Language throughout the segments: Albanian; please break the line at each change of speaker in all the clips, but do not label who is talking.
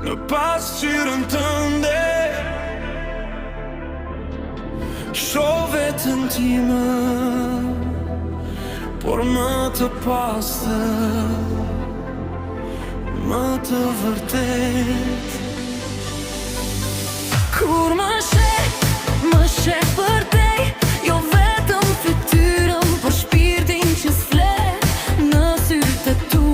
në pasqyrën tënde. Shoh veten time, por më të pastër, më të vërtet.
Kur më sheh përdej, jo vetëm fytyrën, por shpirtin që s'flet. Në sytë e tu,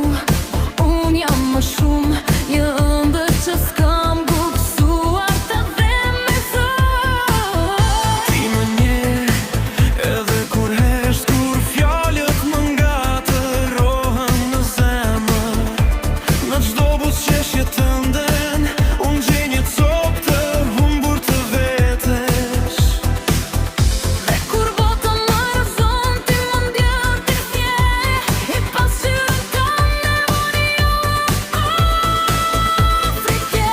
unë jam më shumë, një ëndër që s'kam buksuar të them me thot.
Ti më nje, edhe kur hesht, kur fjalët më ngatërohen në zemër. Në çdo buzëqeshje tënde, unë gjej një copë të humbur të vetesh.
Dhe kur bota më rrëzon, ti më ndjer ti fje, i pasqyrën tënde unë jam Afrike.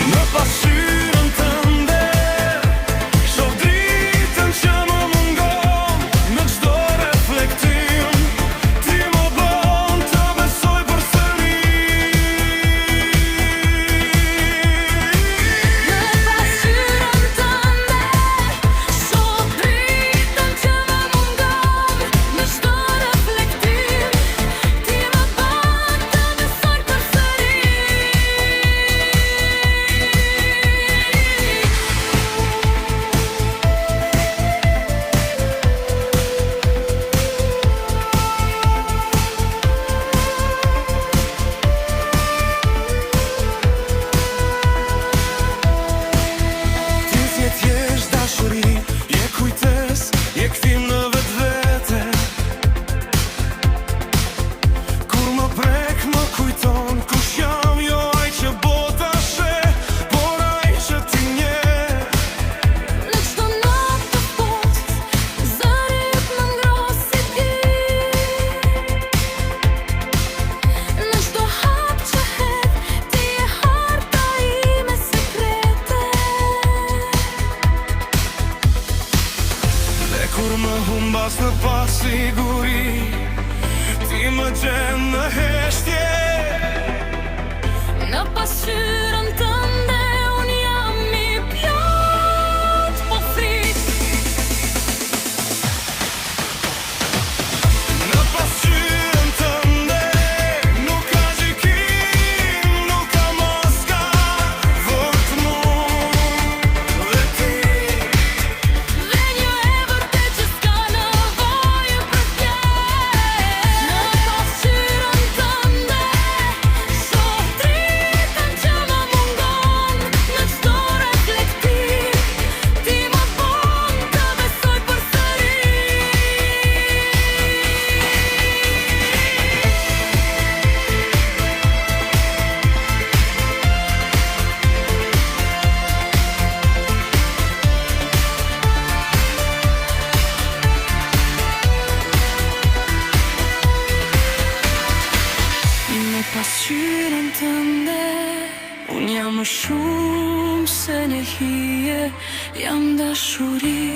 Në pasqyrën tënde, shoh dritën që më mungon. Në çdo reflektim, ti më bën të besoj përsëri.
Në pasqyrën tënde, shoh dritën që më mungon. Në çdo reflektim, ti më bën të besoj përsëri.
Ti thjesht dashuri, je kujtes, je kthim në vetvete. Kur më prek, më kujton kush jam, jo ai që bota sheh, por ai që ti njeh.
Në çdo natë të ftohtë, zëri yt më ngros si ti. Në çdo hap që hedh, ti je harta ime sekrete.
Dhe kur më humbas në pasiguri, ti më gjen në heshtje.
Në pasqyrën tënde, unë jam i plot, po frit.
Në pasqyrën tënde, nuk ka gjykim, nuk ka maska, vetëm unë dhe ti.
Dhe një e vërtet që s'ka nevojë për fjalë. Në pasqyrën tënde, shoh dritën që më mungon. Në çdo reflektim, ti më bën të besoj përsëri. Në pasqyrën tënde, unë jam më shumë se një hije, jam dashuri.